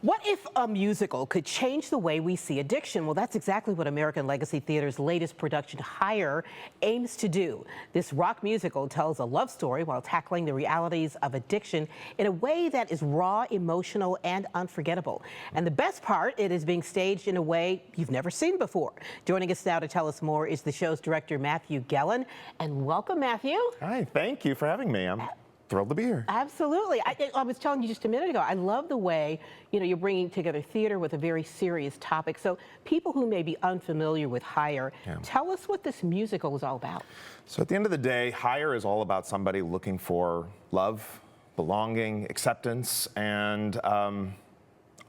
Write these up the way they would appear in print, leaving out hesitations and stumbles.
What if a musical could change the way we see addiction? Well, that's exactly what American Legacy Theater's latest production, Higher, aims to do. This rock musical tells a love story while tackling the realities of addiction in a way that is raw, emotional, and unforgettable. And the best part, it is being staged in a way you've never seen before. Joining us now to tell us more is the show's director, Matthew Gellin. And welcome, Matthew. Hi, thank you for having me. I'm thrilled to be here. Absolutely. I was telling you just a minute ago, I love the way, you're bringing together theater with a very serious topic. So people who may be unfamiliar with Higher, tell us what this musical is all about. So at the end of the day, Higher is all about somebody looking for love, belonging, acceptance, and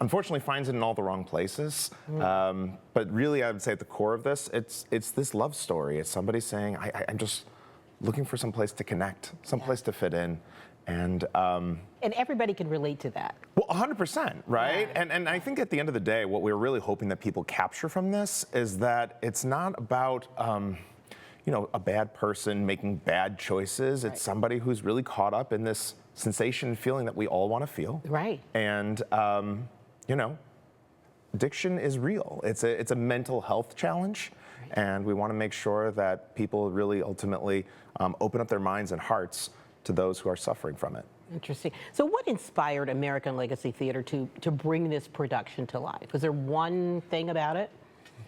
unfortunately finds it in all the wrong places. But really, I would say at the core of this, it's this love story. It's somebody saying, I'm just looking for some place to connect, some place to fit in. And everybody can relate to that. Well, 100%, right? Yeah. And I think at the end of the day, what we're really hoping that people capture from this is that it's not about, a bad person making bad choices. It's somebody who's really caught up in this sensation and feeling that we all want to feel. Right. And, addiction is real. It's a mental health challenge. And we want to make sure that people really ultimately open up their minds and hearts to those who are suffering from it. Interesting. So what inspired American Legacy Theater to bring this production to life? Was there one thing about it?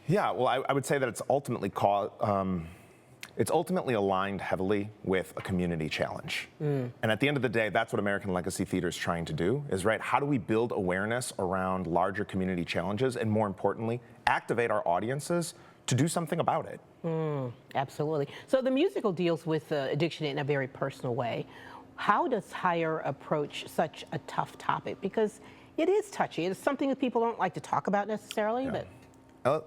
Yeah, well, I would say that it's ultimately aligned heavily with a community challenge. And at the end of the day, that's what American Legacy Theater is trying to do, is how do we build awareness around larger community challenges and, more importantly, activate our audiences to do something about it. Absolutely. So the musical deals with addiction in a very personal way. How does Higher approach such a tough topic? Because it is touchy. It's something that people don't like to talk about necessarily, but...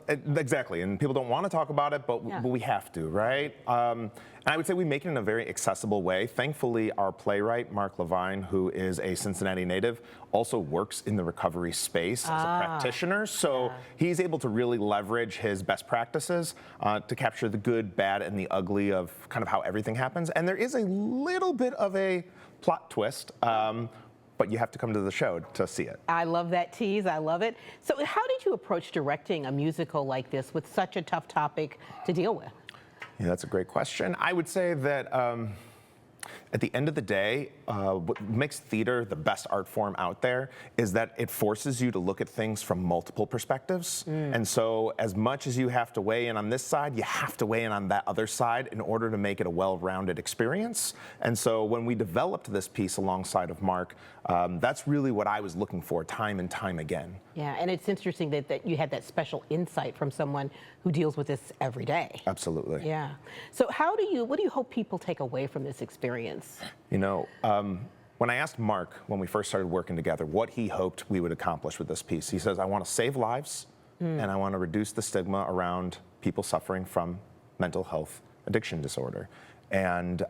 Exactly, and people don't want to talk about it, but we have to, right? And I would say we make it in a very accessible way. Thankfully, our playwright, Mark Levine, who is a Cincinnati native, also works in the recovery space as a practitioner, so he's able to really leverage his best practices to capture the good, bad, and the ugly of kind of how everything happens. And there is a little bit of a plot twist, but you have to come to the show to see it. I love that tease. I love it. So how did you approach directing a musical like this with such a tough topic to deal with? Yeah, that's a great question. I would say that at the end of the day, what makes theater the best art form out there is that it forces you to look at things from multiple perspectives. And so as much as you have to weigh in on this side, you have to weigh in on that other side in order to make it a well-rounded experience. And so when we developed this piece alongside of Mark, that's really what I was looking for time and time again. Yeah, and it's interesting that you had that special insight from someone who deals with this every day. Absolutely. Yeah. So what do you hope people take away from this experience? When I asked Mark, when we first started working together, what he hoped we would accomplish with this piece, he says, I want to save lives and I want to reduce the stigma around people suffering from mental health addiction disorder. And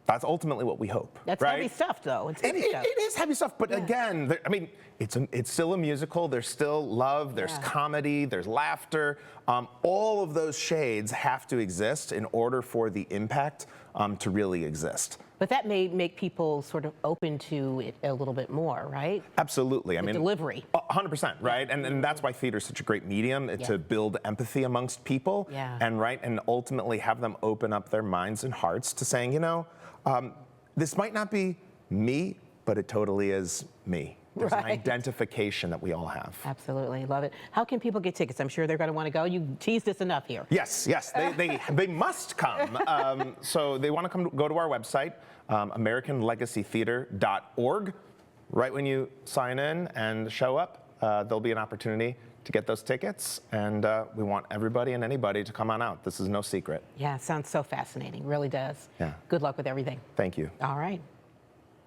that's ultimately what we hope. That's right? heavy stuff, though. It's heavy stuff. It is heavy stuff, but again, it's still a musical. There's still love, there's comedy, there's laughter. All of those shades have to exist in order for the impact to really exist. But that may make people sort of open to it a little bit more, right? Absolutely. Delivery. 100%, right? And that's why theater is such a great medium, to build empathy amongst people and ultimately have them open up their minds and hearts to saying, this might not be me, but it totally is me. There's an identification that we all have. Absolutely, love it. How can people get tickets? I'm sure they're going to want to go. You teased us enough here. Yes, they must come. So they want to go to our website, AmericanLegacyTheater.org. Right when you sign in and show up, there'll be an opportunity to get those tickets, and we want everybody and anybody to come on out. This is no secret. Yeah, it sounds so fascinating, really does. Yeah. Good luck with everything. Thank you. All right.